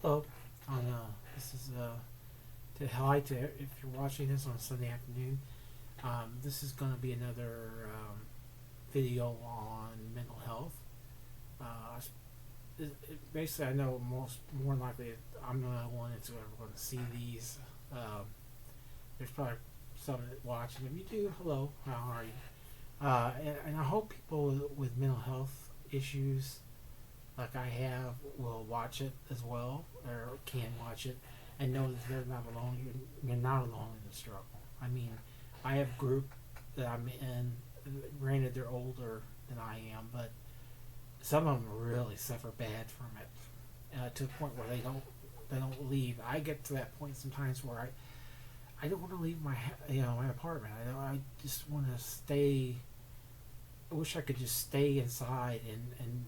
Hello. On this is to highlight to if you're watching this on Sunday afternoon. This is going to be another video on mental health. Uh, Basically, I know more than likely I'm the one that's ever going to see these. Um, there's probably some watching. If you do, hello, how are you? And I hope people with mental health issues like I have will watch it as well, or can watch it, and know that they're not alone. You're not alone in the struggle. I mean, I have a group that I'm in. Granted, they're older than I am, but some of them really suffer bad from it to the point where they don't leave. I get to that point sometimes where I don't want to leave my apartment. I just want to stay. I wish I could just stay inside and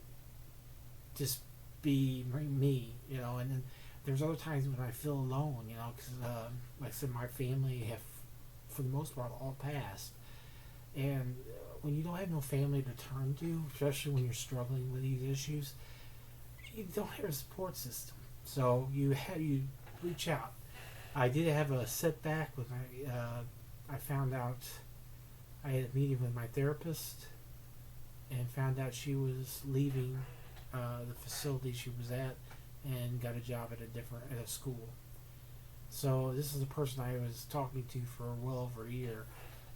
just be me, And then there's other times when I feel alone, because like I said, my family have, for the most part, all passed. And when you don't have no family to turn to, especially when you're struggling with these issues, you don't have a support system. So you reach out. I did have a setback with my. I found out I had a meeting with my therapist and found out she was leaving the facility she was at and got a job at a school. So this is a person I was talking to for well over a year.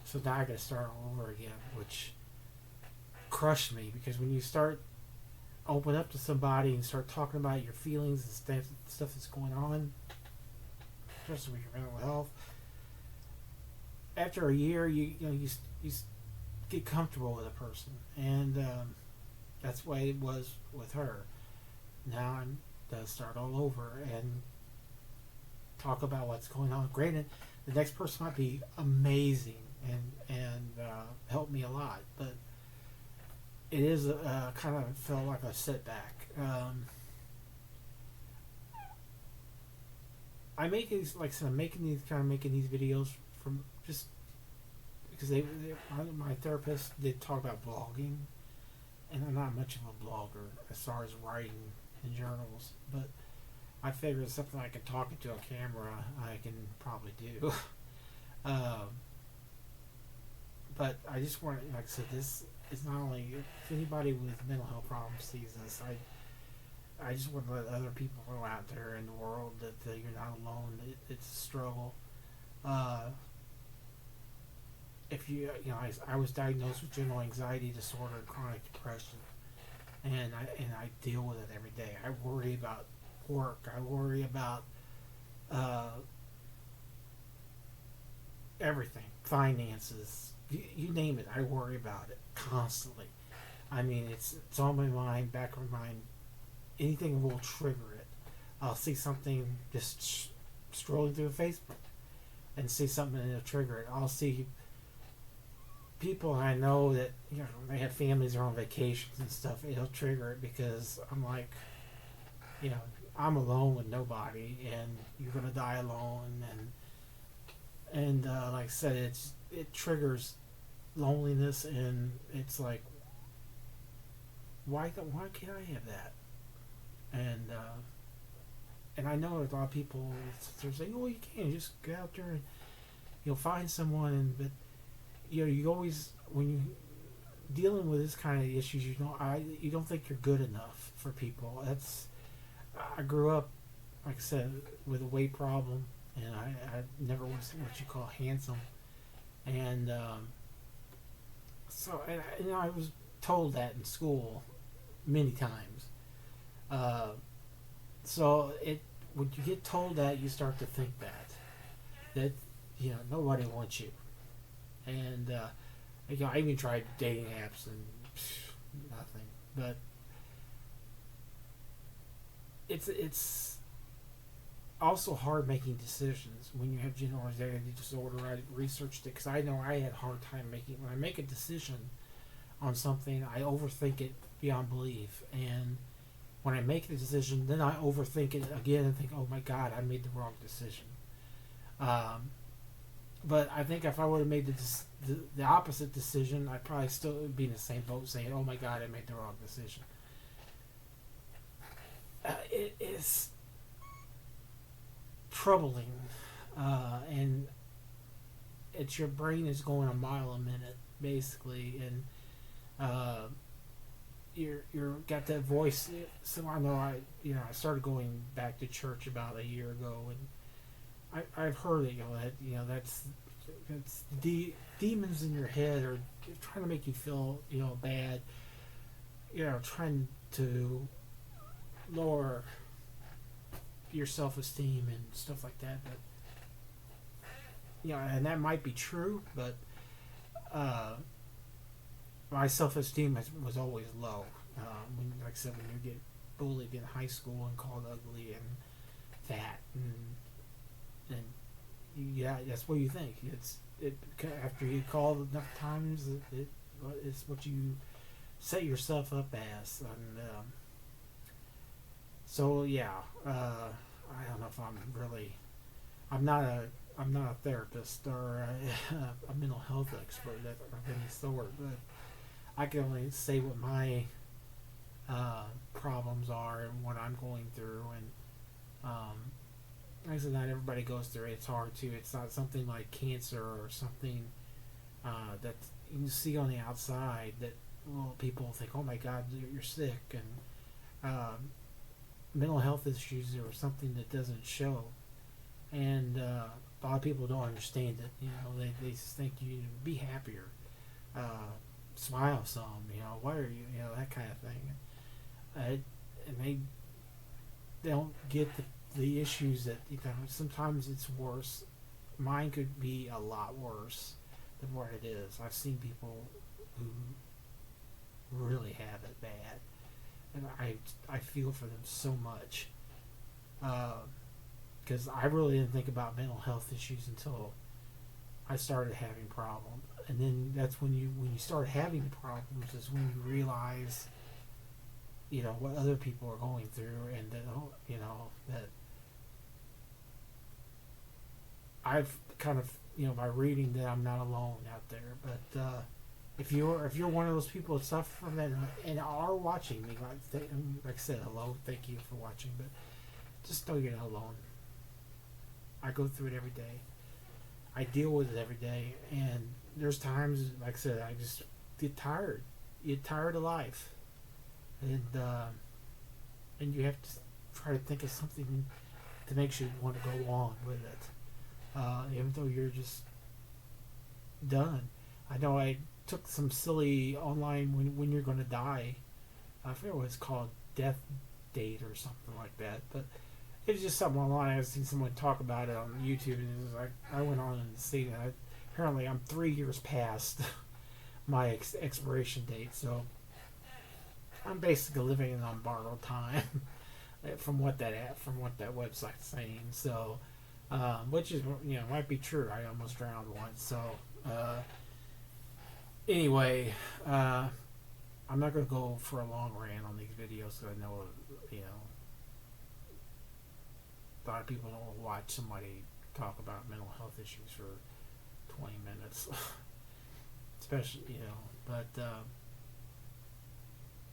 So now I got to start all over again, which crushed me because when you start open up to somebody and start talking about your feelings and stuff that's going on, especially with your mental health, after a year, you get comfortable with a person, and that's the way it was with her. Now I'm to start all over and talk about what's going on. Granted, the next person might be amazing and help me a lot, but it is kind of felt like a setback. I make these, like I said, I'm making these videos from just because my therapist did talk about blogging, and I'm not much of a blogger as far as writing in journals, but I figured it's something I can talk into a camera I can probably do. um, but I just want, like I said, this is not only if anybody with mental health problems sees this, I just want to let other people know out there in the world that you're not alone. It's a struggle. Uh, if I was diagnosed with general anxiety disorder and chronic depression, and I deal with it every day. I worry about work. I worry about uh, everything, finances, you name it. I worry about it constantly. I mean, it's on my mind, back of my mind. Anything will trigger it. I'll see something just strolling through Facebook and see something and it'll trigger it. I'll see people I know that they have families that are on vacations and stuff. It'll trigger it because I'm like, you know, I'm alone with nobody, and you're gonna die alone, and like I said, it triggers loneliness, and it's like, why can't I have that? And and I know a lot of people they're saying, oh, you can't just get out there and you'll find someone, but you always when you dealing with this kind of issues, you don't think you're good enough for people. I grew up, like I said, with a weight problem, and I never was what you call handsome, and so and I was told that in school many times. Uh, so it when you get told that, you start to think that nobody wants you, and I even tried dating apps and nothing. But it's also hard making decisions when you have general anxiety disorder. I researched it because I know I had a hard time making when I make a decision on something. I overthink it beyond belief, and when I make the decision, then I overthink it again and think, "Oh my God, I made the wrong decision." Um, but I think if I would have made the opposite decision, I'd probably still be in the same boat, saying, "Oh my God, I made the wrong decision." It is. troubling, and it's your brain is going a mile a minute basically, and uh, you're got that voice. So I know I started going back to church about a year ago, and I've heard it. That that's demons in your head are trying to make you feel bad. Trying to lower your self esteem and stuff like that. But and that might be true, but my self esteem was always low. Like I said, when you get bullied in high school and called ugly and fat, and yeah, that's what you think. It after you called enough times, it's what you set yourself up as, and so yeah. I don't know if I'm not a therapist or a mental health expert of any sort, but I can only say what my problems are and what I'm going through. And like I said, not everybody goes through it. It's hard to. It's not something like cancer or something that you can see on the outside that people think, oh my God, you're sick, and mental health issues or something that doesn't show. And a lot of people don't understand it. They just think you be happier, smile some. Why are you? That kind of thing. And they don't get the issues that sometimes it's worse. Mine could be a lot worse than what it is. I've seen people who really have it bad, and I feel for them so much. Because I really didn't think about mental health issues until I started having problems, and then that's when you start having problems is when you realize, what other people are going through, and that that I've kind of by reading that I'm not alone out there. But if you're one of those people that suffer from that and are watching me, like I said, hello, thank you for watching, but just know you're not alone. I go through it every day. I deal with it every day, and there's times, like I said, I just get tired. You get tired of life, and you have to try to think of something that makes you want to go on with it, even though you're just done. I know I took some silly online when you're going to die. I forget what it's called, death date or something like that, but it was just something online. I've seen someone talk about it on YouTube, and it was like I went on and see that. Apparently, I'm 3 years past my expiration date, so I'm basically living on borrowed time from what that website's saying. So, which is might be true. I almost drowned once. So, anyway, I'm not going to go for a long rant on these videos because I know a lot of people don't watch somebody talk about mental health issues for 20 minutes, especially But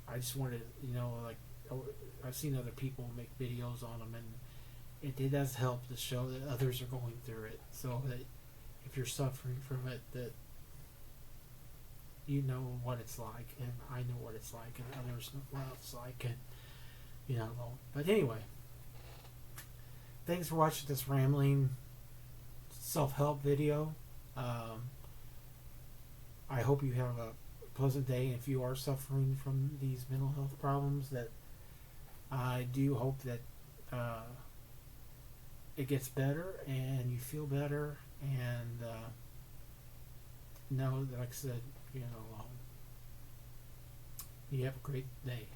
I just wanted like I've seen other people make videos on them, and it does help to show that others are going through it, so that if you're suffering from it, that you know what it's like, and I know what it's like, and others know what it's like, and But anyway. Thanks for watching this rambling self-help video. I hope you have a pleasant day. And if you are suffering from these mental health problems, that I do hope that it gets better and you feel better, and know that, like I said, you have a great day.